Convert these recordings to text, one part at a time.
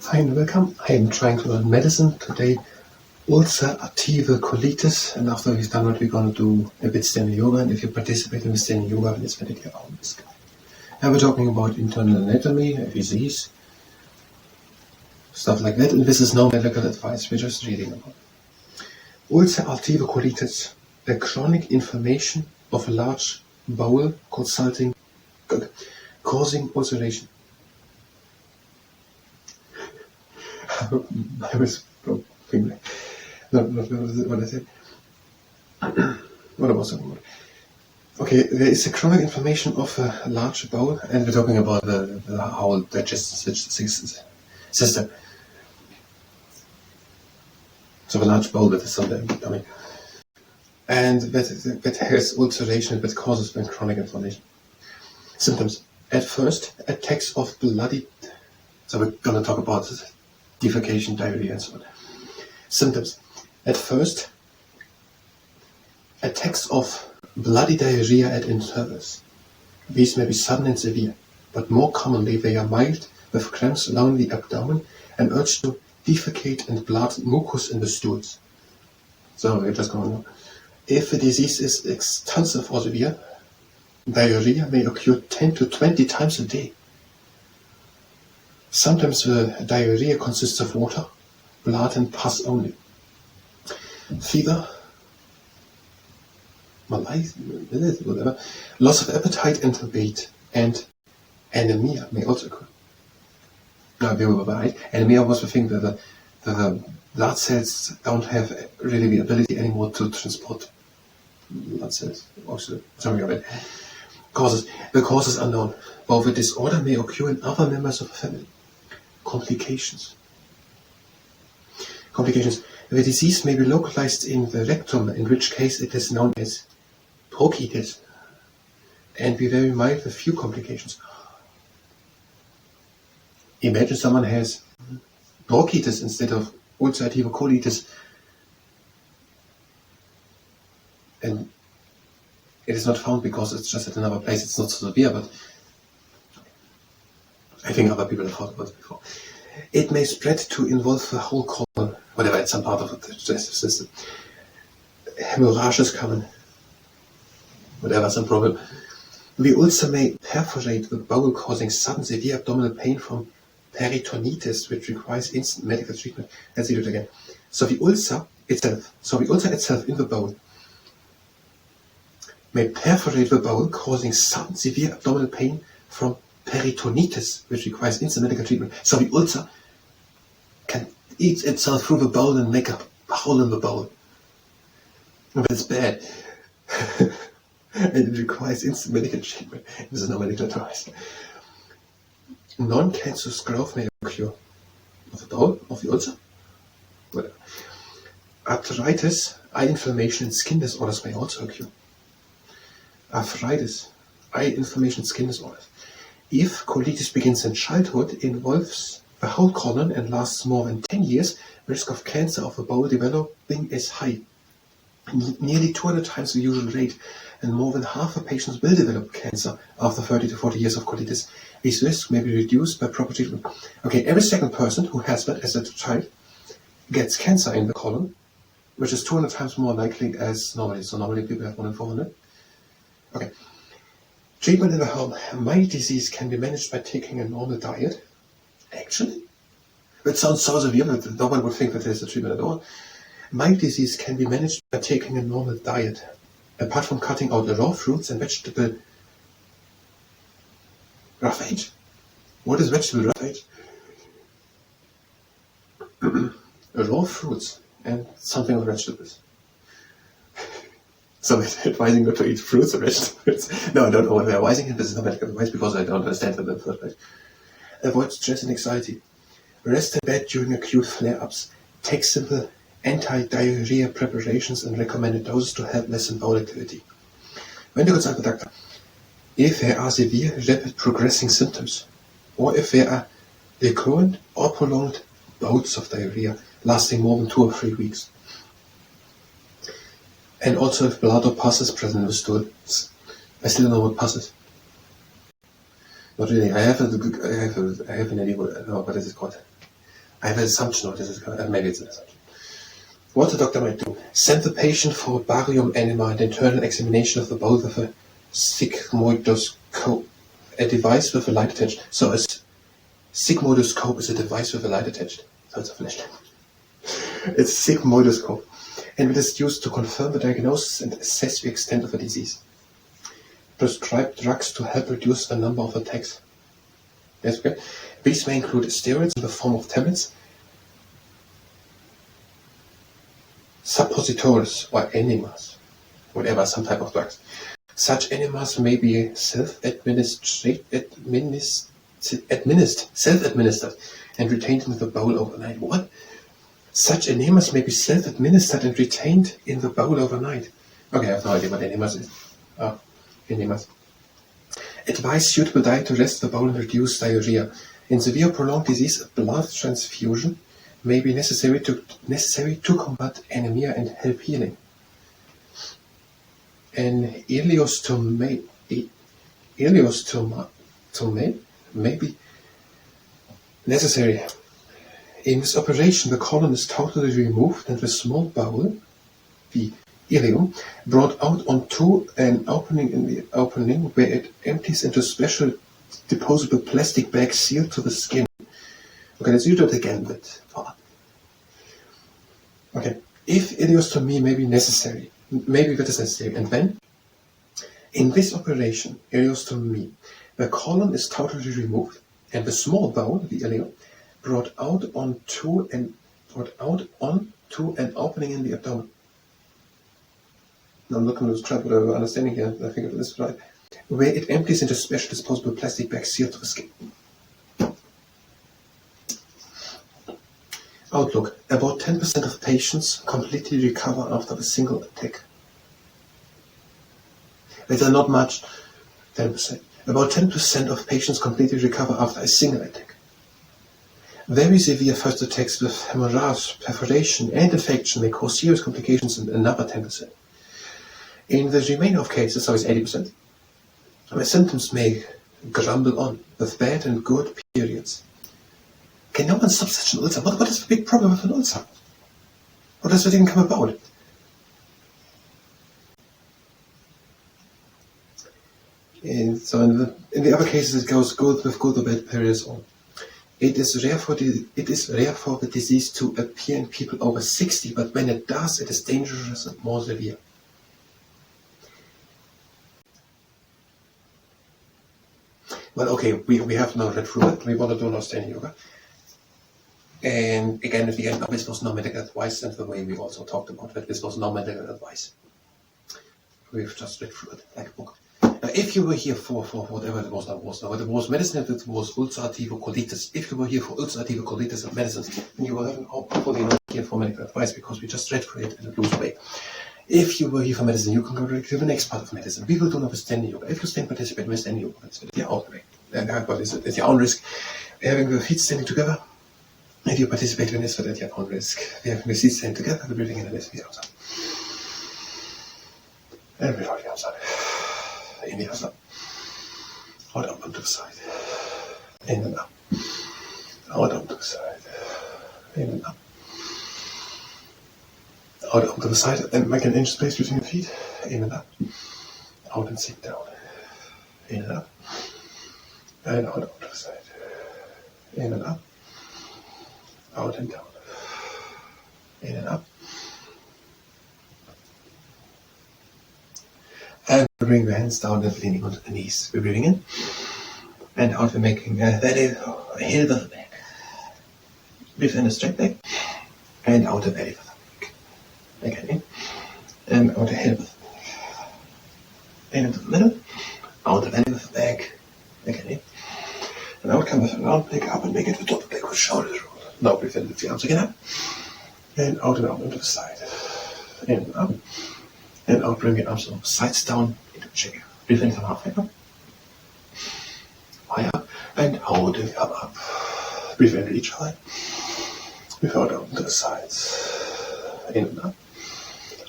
Hi and welcome. I am trying to learn medicine today, ulcerative colitis, and after we've done it, we're going to do a bit standing yoga, and if you participate in standing yoga, then it's better to get out of this guy. And we're talking about internal anatomy, a disease, stuff like that, and this is no medical advice, we're just reading about it. Ulcerative colitis, a chronic inflammation of a large bowel causing ulceration. I was broken. No, what I said. What I was talking about. Okay, there is a chronic inflammation of a large bowel, and we're talking about the whole digestive system. So a large bowel that is on the tummy. And that has ulceration, that causes chronic inflammation. Symptoms. At first, attacks of bloody... So we're going to talk about defecation, diarrhea, and so on. Symptoms. At first, attacks of bloody diarrhea at intervals. These may be sudden and severe, but more commonly they are mild, with cramps along the abdomen and urge to defecate and blood mucus in the stools. So we're just going on. If the disease is extensive or severe, diarrhea may occur 10 to 20 times a day. Sometimes the diarrhea consists of water, blood and pus only. Fever, malaise, whatever, loss of appetite and weight, and anemia may also occur. Now, they were right. Anemia was the thing that the blood cells don't have really the ability anymore to transport blood cells. The causes are known. While the disorder may occur in other members of the family. Complications. The disease may be localized in the rectum, in which case it is known as Colitis, and be very mild with few complications. Imagine someone has bronchitis instead of ulcerative colitis, and it is not found because it's just at another place. It's not so severe, but I think other people have thought about it before. It may spread to involve the whole colon, whatever, it's some part of the digestive system. Hemorrhage is common, whatever, some problem. The ulcer may perforate the bowel, causing sudden severe abdominal pain from peritonitis, which requires instant medical treatment. Let's see it again. So the ulcer itself in the bowel may perforate the bowel, causing sudden severe abdominal pain from peritonitis, which requires instant medical treatment. So the ulcer can eat itself through the bowel and make a hole in the bowel. That's bad. And it requires instant medical treatment. This is no medical advice. Non-cancerous growth may occur of the bowel, of the ulcer. Whatever. Arthritis, eye inflammation, and skin disorders may also occur. Arthritis, eye inflammation, skin disorders. If colitis begins in childhood, it involves the whole colon and lasts more than 10 years, the risk of cancer of the bowel developing is high. Nearly 200 times the usual rate, and more than half of patients will develop cancer after 30 to 40 years of colitis. This risk may be reduced by proper treatment. Okay, every second person who has that as a child gets cancer in the colon, which is 200 times more likely as normally. So normally people have 1 in 400. Okay. Treatment in the home. Mild disease can be managed by taking a normal diet. Actually, it sounds so severe, but no one would think that there's a treatment at all. Mild disease can be managed by taking a normal diet. Apart from cutting out the raw fruits and vegetable roughage. What is vegetable roughage? Raw fruits and something with vegetables. So they're advising you to eat fruits or vegetables. No, I don't know what they're advising, and this is not medical advice because I don't understand them in the first place. Avoid stress and anxiety. Rest in bed during acute flare-ups. Take simple anti-diarrhea preparations and recommended doses to help lessen bowel activity. When to consult the doctor. If there are severe, rapid progressing symptoms, or if there are recurrent or prolonged bouts of diarrhea lasting more than 2 or 3 weeks. And also if blood or pus is present in the stool. I still don't know what pus is. Not really. I have an idea what it is called. I have an assumption, or this is maybe it's an assumption. What the doctor might do: send the patient for barium enema and internal examination of the bowel with a sigmoidoscope, a device with a light attached. So a sigmoidoscope is a device with a light attached. So it's a flashlight. It's a sigmoidoscope, and it is used to confirm the diagnosis and assess the extent of the disease. Prescribe drugs to help reduce the number of attacks. Yes, okay. These may include steroids in the form of tablets, suppositories, or enemas, whatever, some type of drugs. Such enemas may be self-administered and retained in the bowel overnight. What? Such enemas may be self-administered and retained in the bowel overnight. Okay, I have no idea what enemas is. Enemas. Advise suitable diet to rest the bowel and reduce diarrhea. In severe prolonged disease, a blood transfusion may be necessary to combat anemia and help healing. An ileostomy may be necessary. In this operation, the colon is totally removed and the small bowel, the ileum, brought out onto an opening in the opening where it empties into a special disposable plastic bag sealed to the skin. Okay, let's do that again with far. Okay, if ileostomy may be necessary, maybe that is necessary, and then, in this operation, ileostomy, the colon is totally removed and the small bowel, the ileum, brought out onto an opening in the abdomen. Now I'm looking to try to understanding here. I think this is right. Where it empties into a special disposable plastic bag sealed to the skin. Outlook: about 10% of patients completely recover after a single attack. It's not much. 10%. About 10% of patients completely recover after a single attack. Very severe first attacks with hemorrhage, perforation, and infection may cause serious complications in another 10%. In the remainder of cases, so it's 80%, the symptoms may grumble on, with bad and good periods. Can no one stop such an ulcer? What is the big problem with an ulcer? How does it even come about? And so in the other cases, it goes good with good or bad periods on. It is rare for the disease to appear in people over 60, but when it does, it is dangerous and more severe. Well, okay, we have now read through it. We want to do now standing yoga. And again, at the end, this was no medical advice, and the way we also talked about that, this was no medical advice. We've just read through it like a book. Now, if you were here for whatever it was, whether it was medicine, if it was ulcerative colitis, if you were here for ulcerative colitis and medicine, then you were hopefully not here for medical advice because we just read through it in a loose way. If you were here for medicine, you can go directly to the next part of medicine. We will do now with standing yoga. If you participate with standing yoga, it's your own way. It's your own risk. Having the feet standing together. If you participate in this, at your own risk. Having the feet standing together, the breathing in and the feet outside. And breathe out the outside. In the outside. Out up onto the side. In and up. Out onto the side. In and up. Out onto the side and make an inch space between your feet. In and up. Out and sit down. In and up. And out onto the side. In and up. Out and down. In and up. And we bring the hands down and leaning onto the knees. We're breathing in. And out we're making a belly, a heel of the back. Breathe in a straight leg. And out the belly of the back. Again in. And out the heel of the back. In into the middle. Out the belly of the back. Again in. And out come with a round leg up and make it the top of the leg with shoulders rolled. Now breathe in, lift the arms again up. And out into the side. In and up. And out, bring your arms on the sides down into a chair. Breathe in, come halfway up. High up. And out and come up. Breathe in, reach high. Breathe out to the sides. In and up.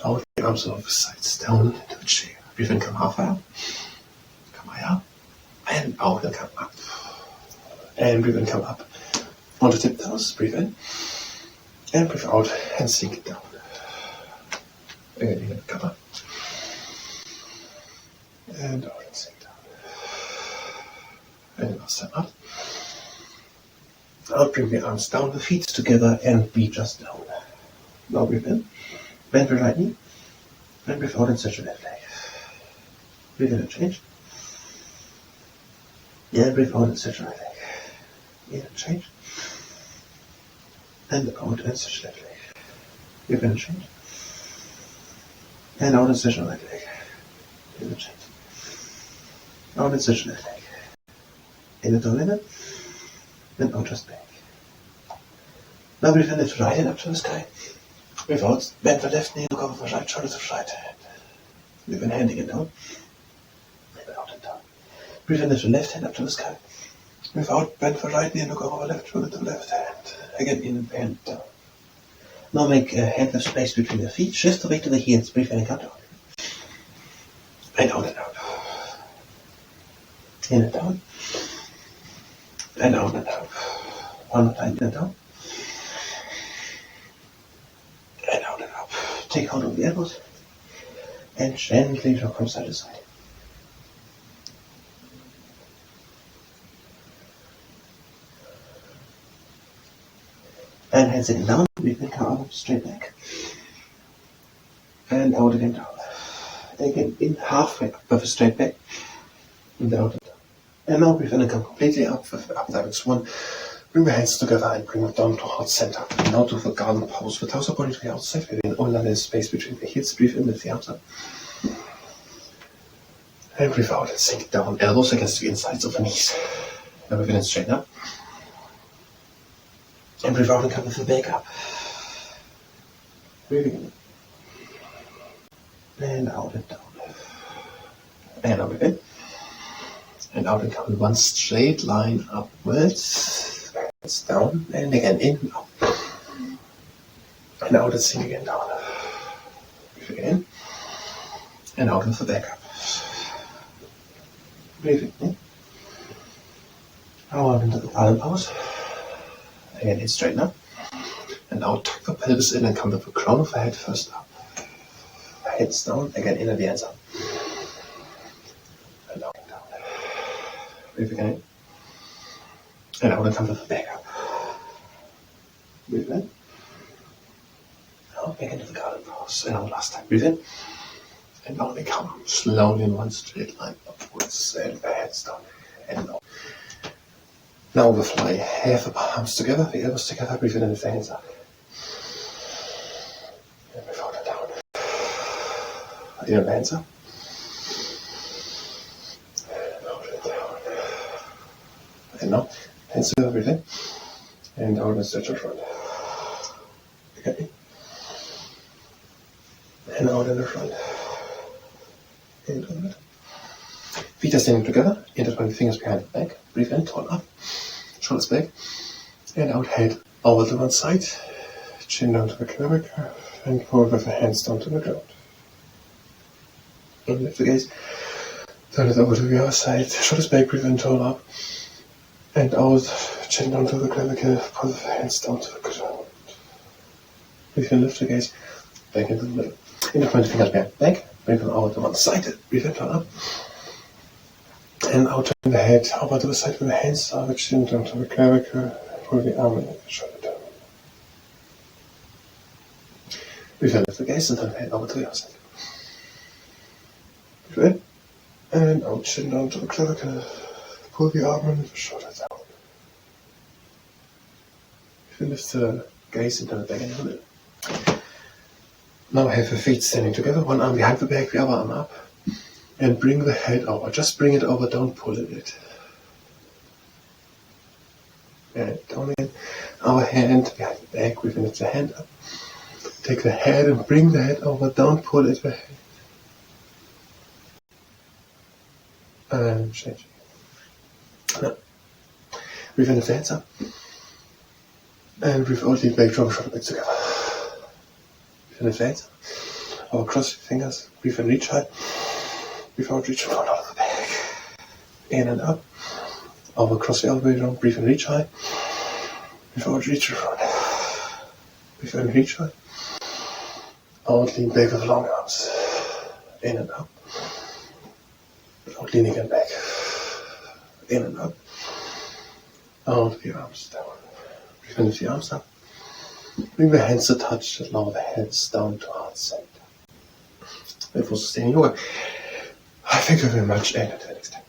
Out, the arms on the sides down into the chair. Breathe in, come halfway up. Come high up. And out and come up. And breathe in, come up. On the tip toes, breathe in. And breathe out and sink it down. Again, in the cover. And out and sink down. And last time up. Now bring the arms down, the feet together, and be just down. Now breathe in. Bend the right knee. And breathe out and stretch your left leg. Breathe in and change. Yeah, breathe out and stretch your right leg. In and change. And out and stretch your left leg. Breathe in and change. And out and stretch your right leg. In and change. Out and stretch your left leg. In and down in it. And out just back. Now breathe in, lift the right hand up to the sky. Breathe out, bend the left knee, look over the right shoulder to the right hand. Breathe in, handing it down. And out and down. Breathe in, lift the left hand up to the sky. Breathe out, bend the right knee and look over the left shoulder to the left hand. Again, in and hand down. Now make a hand with space between the feet. Shift the weight to the heels. Breathe in and come down. And out and out. In and down. And out and out. One more time, in and down. And out and up. Take hold of the elbows. And gently rock from side to side. And hands sitting down, we can come up straight back. And out again down. Again in halfway up with a straight back. And out and down. And now breathe in and come completely up with up direct one. Bring the hands together and bring them down to heart center. Now to the garden pose. The toes are pointing to the outside. Within all line space between the heels. Breathe in, lift the arms up. And breathe out and sink down. Elbows against the insides of the knees. Now breathe in and straighten up. And breathe out and come with the back up. Breathing in. And out and down. And now breathe in. And out and come in one straight line upwards. Hands down. And again in and up. And out and sink again down. Breathe in. And out with the back up. Breathing in. Now out into the garden pose. Again, in straighten up. And now tuck the pelvis in and come with the crown of the head first up. Heads down, again in and the hands up. And out and down. Breathe again. And out and come with the back up. Breathe in. Now back into the garden pose. And now last time. Breathe in. And now they come slowly in one straight line upwards. And the heads down. And out. Now we fly, half the palms together, the elbows together, breathe in and lift the hands up. And breathe out and down. In and hands up. And out and down. And now, hands together, breathe in. And out and stretch your front. Okay. And out in the front. And over it. Feet are standing together, intertwine the fingers behind the back. Breathe in, turn up. Shoulders back, and out, head over to one side, chin down to the clavicle, and pull with the hands down to the ground. And lift the gaze, turn it over to the other side, shoulders back, breathe in, turn up, and out, chin down to the clavicle, pull with the hands down to the ground. Breathe in, lift the gaze, back into the middle. Intertwine the fingers behind the back, bring them over to one side, breathe in, turn up. And out turn the head over to the side with the hands down the chin down to the clavicle, pull the arm and the shoulder down. Breathe in, lift the gaze and turn the head over to the other side. Breathe in, and out, chin down to the clavicle, pull the arm and the shoulder down. Breathe in, lift the gaze and turn it back into the middle. Now have the feet standing together, one arm behind the back, the other arm up. And bring the head over. Just bring it over, don't pull it. And down again. Our hand behind the back, we lift the hand up. Take the head and bring the head over, don't pull it back. And change. Now, breathe in, lift the hands up. And breathe out, lean back, draw the shoulder back together. Breathe in, lift the hands up. Over, cross your fingers, breathe in, reach high. Breathe out, reach front out of the back. In and up. Over, cross the elbow down, breathe and reach high. Without reaching front. With an reach right. Out, lean back with long arms. In and up. Out, lean again back. In and up. Out, the arms down. Bring the arms up. Bring the hands to touch. Lower the heads down to heart center. And for sustaining yoga. Thank you very much, and until next time.